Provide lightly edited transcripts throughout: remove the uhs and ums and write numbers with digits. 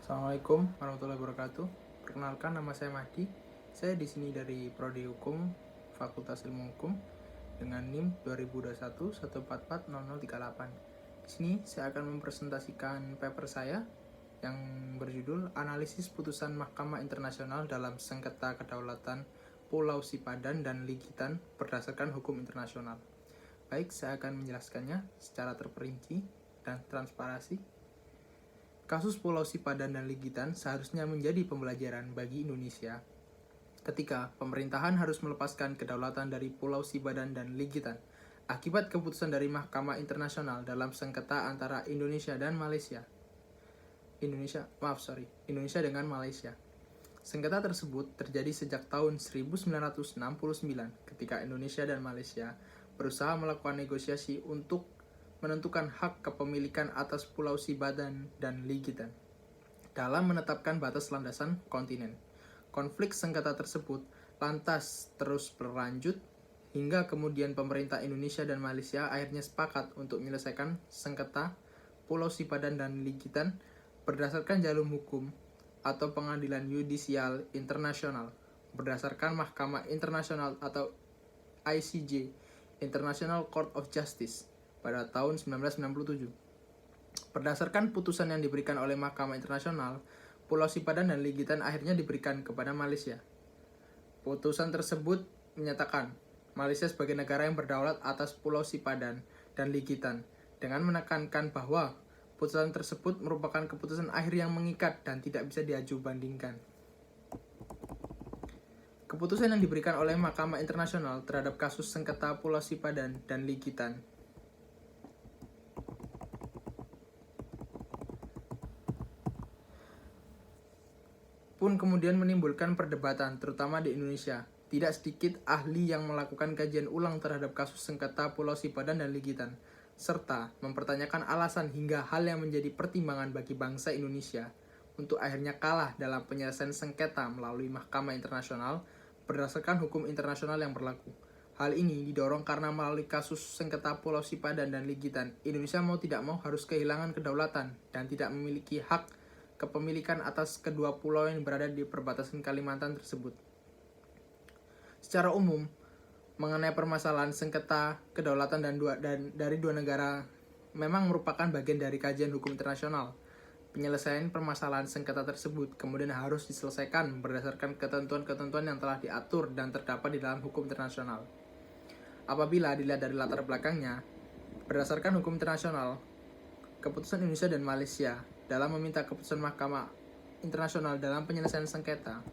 Assalamualaikum warahmatullahi wabarakatuh. Perkenalkan, nama saya Mahdi. Saya di sini dari Prodi Hukum Fakultas Ilmu Hukum dengan NIM 2021 1440038. Di sini saya akan mempresentasikan paper saya yang berjudul Analisis Putusan Mahkamah Internasional dalam Sengketa Kedaulatan Pulau Sipadan dan Ligitan berdasarkan hukum internasional. Baik, saya akan menjelaskannya secara terperinci dan transparansi. Kasus Pulau Sipadan dan Ligitan seharusnya menjadi pembelajaran bagi Indonesia ketika pemerintahan harus melepaskan kedaulatan dari Pulau Sipadan dan Ligitan akibat keputusan dari Mahkamah Internasional dalam sengketa antara Indonesia dengan Malaysia. Dengan Malaysia. Sengketa tersebut terjadi sejak tahun 1969 ketika Indonesia dan Malaysia berusaha melakukan negosiasi untuk menentukan hak kepemilikan atas Pulau Sipadan dan Ligitan dalam menetapkan batas landasan kontinen. Konflik sengketa tersebut lantas terus berlanjut hingga kemudian pemerintah Indonesia dan Malaysia akhirnya sepakat untuk menyelesaikan sengketa Pulau Sipadan dan Ligitan berdasarkan jalur hukum atau pengadilan yudisial internasional berdasarkan Mahkamah Internasional atau ICJ, International Court of Justice, pada tahun 1997. Berdasarkan putusan yang diberikan oleh Mahkamah Internasional, Pulau Sipadan dan Ligitan akhirnya diberikan kepada Malaysia. Putusan tersebut menyatakan Malaysia sebagai negara yang berdaulat atas Pulau Sipadan dan Ligitan dengan menekankan bahwa putusan tersebut merupakan keputusan akhir yang mengikat dan tidak bisa diaju bandingkan. Keputusan yang diberikan oleh Mahkamah Internasional terhadap kasus sengketa Pulau Sipadan dan Ligitan pun kemudian menimbulkan perdebatan, terutama di Indonesia. Tidak sedikit ahli yang melakukan kajian ulang terhadap kasus sengketa Pulau Sipadan dan Ligitan, serta mempertanyakan alasan hingga hal yang menjadi pertimbangan bagi bangsa Indonesia untuk akhirnya kalah dalam penyelesaian sengketa melalui Mahkamah Internasional berdasarkan hukum internasional yang berlaku. Hal ini didorong karena melalui kasus sengketa Pulau Sipadan dan Ligitan, Indonesia mau tidak mau harus kehilangan kedaulatan dan tidak memiliki hak kepemilikan atas kedua pulau yang berada di perbatasan Kalimantan tersebut. Secara umum, mengenai permasalahan sengketa kedaulatan dari dua negara memang merupakan bagian dari kajian hukum internasional. Penyelesaian permasalahan sengketa tersebut kemudian harus diselesaikan berdasarkan ketentuan-ketentuan yang telah diatur dan terdapat di dalam hukum internasional. Apabila dilihat dari latar belakangnya, berdasarkan hukum internasional, keputusan Indonesia dan Malaysia dalam meminta keputusan Mahkamah Internasional dalam penyelesaian sengketa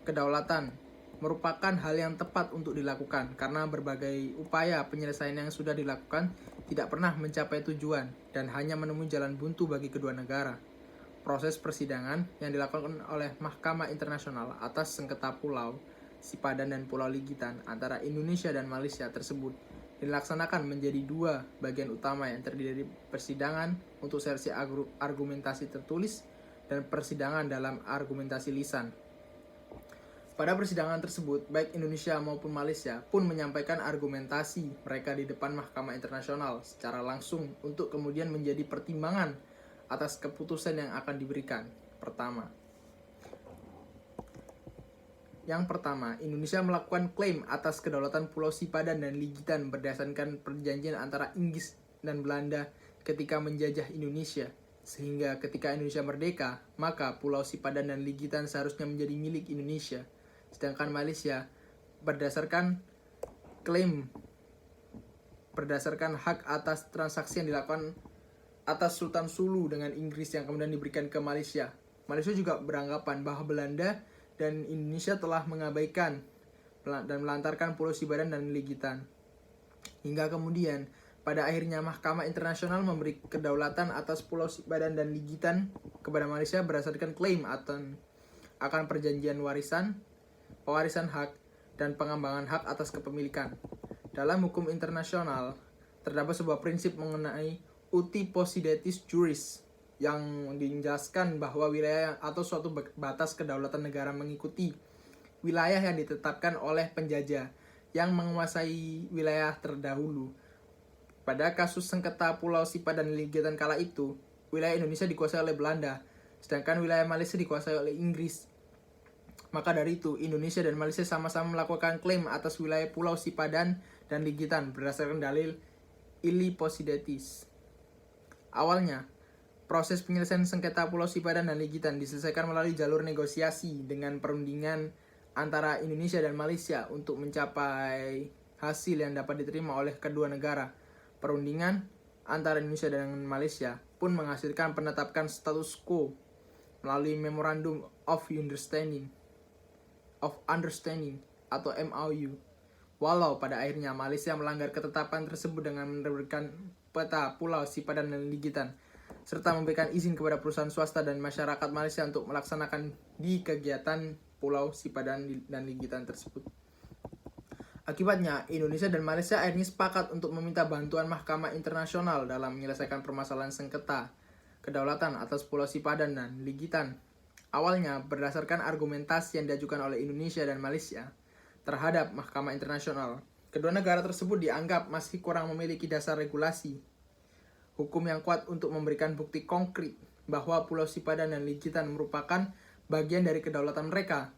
kedaulatan merupakan hal yang tepat untuk dilakukan karena berbagai upaya penyelesaian yang sudah dilakukan tidak pernah mencapai tujuan dan hanya menemui jalan buntu bagi kedua negara. Proses persidangan yang dilakukan oleh Mahkamah Internasional atas sengketa Pulau Sipadan dan Pulau Ligitan antara Indonesia dan Malaysia tersebut dilaksanakan menjadi dua bagian utama yang terdiri dari persidangan untuk sesi argumentasi tertulis dan persidangan dalam argumentasi lisan. Pada persidangan tersebut, baik Indonesia maupun Malaysia pun menyampaikan argumentasi mereka di depan Mahkamah Internasional secara langsung untuk kemudian menjadi pertimbangan atas keputusan yang akan diberikan. Yang pertama, Indonesia melakukan klaim atas kedaulatan Pulau Sipadan dan Ligitan berdasarkan perjanjian antara Inggris dan Belanda ketika menjajah Indonesia. Sehingga ketika Indonesia merdeka, maka Pulau Sipadan dan Ligitan seharusnya menjadi milik Indonesia. Sedangkan Malaysia berdasarkan klaim berdasarkan hak atas transaksi yang dilakukan atas Sultan Sulu dengan Inggris yang kemudian diberikan ke Malaysia. Malaysia juga beranggapan bahwa Belanda dan Indonesia telah mengabaikan dan melantarkan Pulau Sipadan dan Ligitan. Hingga kemudian pada akhirnya Mahkamah Internasional memberi kedaulatan atas Pulau Sipadan dan Ligitan kepada Malaysia berdasarkan klaim akan perjanjian pewarisan hak dan pengembangan hak atas kepemilikan. Dalam hukum internasional terdapat sebuah prinsip mengenai uti possidetis juris yang dijelaskan bahwa wilayah atau suatu batas kedaulatan negara mengikuti wilayah yang ditetapkan oleh penjajah yang menguasai wilayah terdahulu. Pada kasus sengketa Pulau Sipadan dan Ligitan kala itu, wilayah Indonesia dikuasai oleh Belanda, sedangkan wilayah Malaysia dikuasai oleh Inggris. Maka dari itu, Indonesia dan Malaysia sama-sama melakukan klaim atas wilayah Pulau Sipadan dan Ligitan berdasarkan dalil Illi Possidetis. Awalnya, proses penyelesaian sengketa Pulau Sipadan dan Ligitan diselesaikan melalui jalur negosiasi dengan perundingan antara Indonesia dan Malaysia untuk mencapai hasil yang dapat diterima oleh kedua negara. Perundingan antara Indonesia dan Malaysia pun menghasilkan penetapan status quo melalui Memorandum of Understanding atau MOU. Walau pada akhirnya Malaysia melanggar ketetapan tersebut dengan menerbitkan peta Pulau Sipadan dan Ligitan serta memberikan izin kepada perusahaan swasta dan masyarakat Malaysia untuk melaksanakan di kegiatan Pulau Sipadan dan Ligitan tersebut. Akibatnya, Indonesia dan Malaysia akhirnya sepakat untuk meminta bantuan Mahkamah Internasional dalam menyelesaikan permasalahan sengketa kedaulatan atas Pulau Sipadan dan Ligitan. Awalnya, berdasarkan argumentasi yang diajukan oleh Indonesia dan Malaysia terhadap Mahkamah Internasional, kedua negara tersebut dianggap masih kurang memiliki dasar regulasi hukum yang kuat untuk memberikan bukti konkret bahwa Pulau Sipadan dan Ligitan merupakan bagian dari kedaulatan mereka.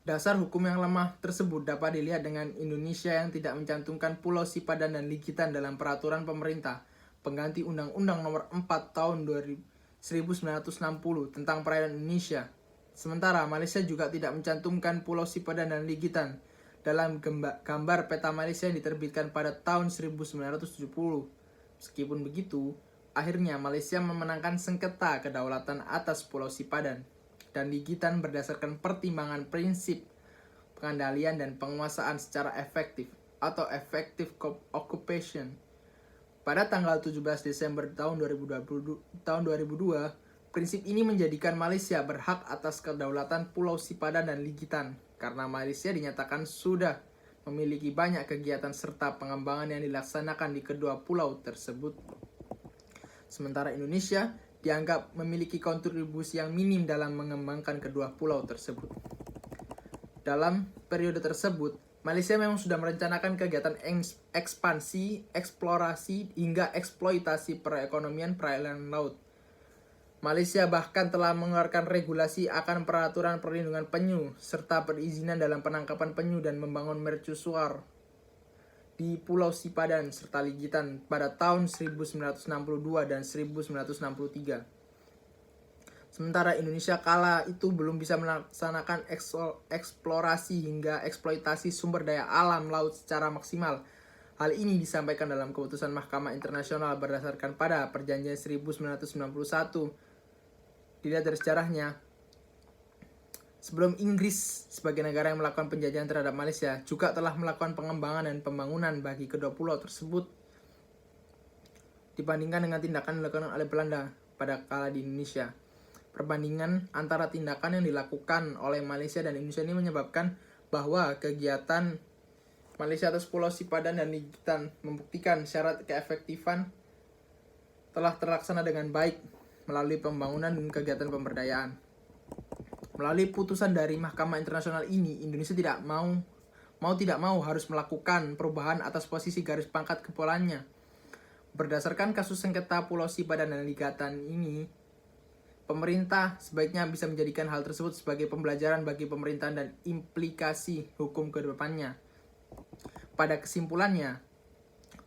Dasar hukum yang lemah tersebut dapat dilihat dengan Indonesia yang tidak mencantumkan Pulau Sipadan dan Ligitan dalam peraturan pemerintah pengganti Undang-Undang Nomor 4 Tahun 1960 tentang perairan Indonesia. Sementara Malaysia juga tidak mencantumkan Pulau Sipadan dan Ligitan dalam gambar peta Malaysia yang diterbitkan pada tahun 1970. Meskipun begitu, akhirnya Malaysia memenangkan sengketa kedaulatan atas Pulau Sipadan dan Ligitan berdasarkan pertimbangan prinsip pengendalian dan penguasaan secara efektif atau effective occupation. Pada tanggal 17 Desember tahun 2002, prinsip ini menjadikan Malaysia berhak atas kedaulatan Pulau Sipadan dan Ligitan karena Malaysia dinyatakan sudah memiliki banyak kegiatan serta pengembangan yang dilaksanakan di kedua pulau tersebut. Sementara Indonesia dianggap memiliki kontribusi yang minim dalam mengembangkan kedua pulau tersebut. Dalam periode tersebut, Malaysia memang sudah merencanakan kegiatan ekspansi, eksplorasi, hingga eksploitasi perekonomian perairan laut. Malaysia bahkan telah mengeluarkan regulasi akan peraturan perlindungan penyu, serta perizinan dalam penangkapan penyu dan membangun mercusuar di Pulau Sipadan serta Ligitan pada tahun 1962 dan 1963. Sementara Indonesia kala itu belum bisa melaksanakan eksplorasi hingga eksploitasi sumber daya alam laut secara maksimal. Hal ini disampaikan dalam keputusan Mahkamah Internasional berdasarkan pada Perjanjian 1991. Dilihat dari sejarahnya, sebelum Inggris sebagai negara yang melakukan penjajahan terhadap Malaysia juga telah melakukan pengembangan dan pembangunan bagi kedua pulau tersebut dibandingkan dengan tindakan yang dilakukan oleh Belanda pada kala di Indonesia. Perbandingan antara tindakan yang dilakukan oleh Malaysia dan Indonesia ini menyebabkan bahwa kegiatan Malaysia atas Pulau Sipadan dan Ligitan membuktikan syarat keefektifan telah terlaksana dengan baik melalui pembangunan dan kegiatan pemberdayaan. Melalui putusan dari Mahkamah Internasional ini, Indonesia tidak mau harus melakukan perubahan atas posisi garis pangkat kepulauannya. Berdasarkan kasus sengketa Pulau Sipadan dan Ligitan ini, pemerintah sebaiknya bisa menjadikan hal tersebut sebagai pembelajaran bagi pemerintahan dan implikasi hukum ke depannya. Pada kesimpulannya,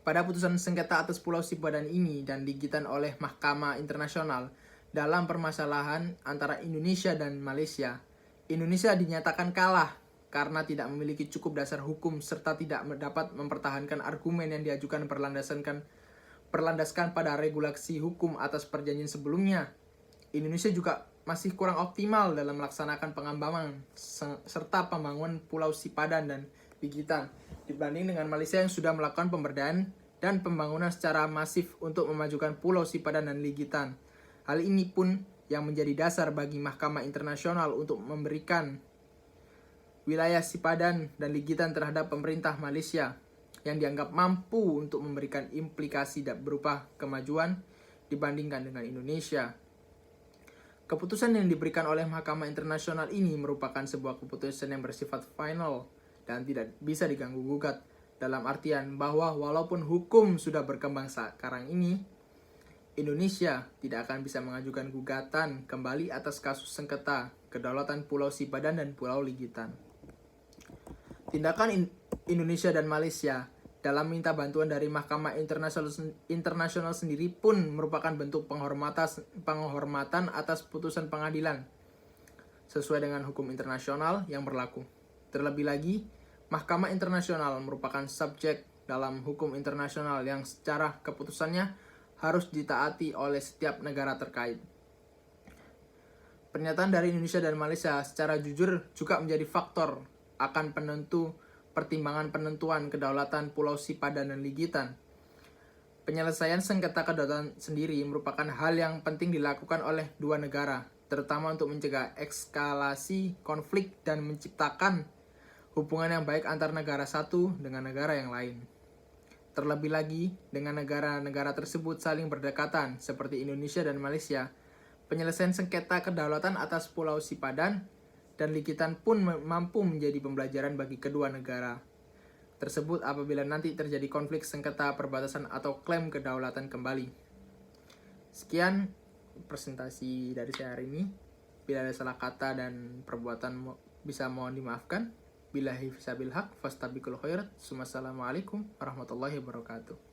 pada putusan sengketa atas Pulau Sipadan ini dan Ligitan oleh Mahkamah Internasional dalam permasalahan antara Indonesia dan Malaysia, Indonesia dinyatakan kalah karena tidak memiliki cukup dasar hukum serta tidak dapat mempertahankan argumen yang diajukan berlandaskan pada regulasi hukum atas perjanjian sebelumnya. Indonesia juga masih kurang optimal dalam melaksanakan pengembangan serta pembangunan Pulau Sipadan dan Ligitan dibanding dengan Malaysia yang sudah melakukan pemberdayaan dan pembangunan secara masif untuk memajukan Pulau Sipadan dan Ligitan. Hal ini pun yang menjadi dasar bagi Mahkamah Internasional untuk memberikan wilayah Sipadan dan Ligitan terhadap pemerintah Malaysia yang dianggap mampu untuk memberikan implikasi berupa kemajuan dibandingkan dengan Indonesia. Keputusan yang diberikan oleh Mahkamah Internasional ini merupakan sebuah keputusan yang bersifat final dan tidak bisa diganggu-gugat, dalam artian bahwa walaupun hukum sudah berkembang sekarang ini, Indonesia tidak akan bisa mengajukan gugatan kembali atas kasus sengketa kedaulatan Pulau Sipadan dan Pulau Ligitan. Tindakan Indonesia dan Malaysia dalam minta bantuan dari Mahkamah Internasional sendiri pun merupakan bentuk penghormatan atas putusan pengadilan sesuai dengan hukum internasional yang berlaku. Terlebih lagi, Mahkamah Internasional merupakan subjek dalam hukum internasional yang secara keputusannya harus ditaati oleh setiap negara terkait. Pernyataan dari Indonesia dan Malaysia secara jujur juga menjadi faktor akan penentu pertimbangan penentuan kedaulatan Pulau Sipadan dan Ligitan. Penyelesaian sengketa kedaulatan sendiri merupakan hal yang penting dilakukan oleh dua negara, terutama untuk mencegah eskalasi konflik dan menciptakan hubungan yang baik antar negara satu dengan negara yang lain. Terlebih lagi, dengan negara-negara tersebut saling berdekatan seperti Indonesia dan Malaysia, penyelesaian sengketa kedaulatan atas Pulau Sipadan dan Ligitan pun mampu menjadi pembelajaran bagi kedua negara tersebut apabila nanti terjadi konflik sengketa perbatasan atau klaim kedaulatan kembali. Sekian presentasi dari saya hari ini. Bila ada salah kata dan perbuatan bisa mohon dimaafkan. Billahi fisabil haq fastabiqul khairat. Wassalamualaikum warahmatullahi wabarakatuh.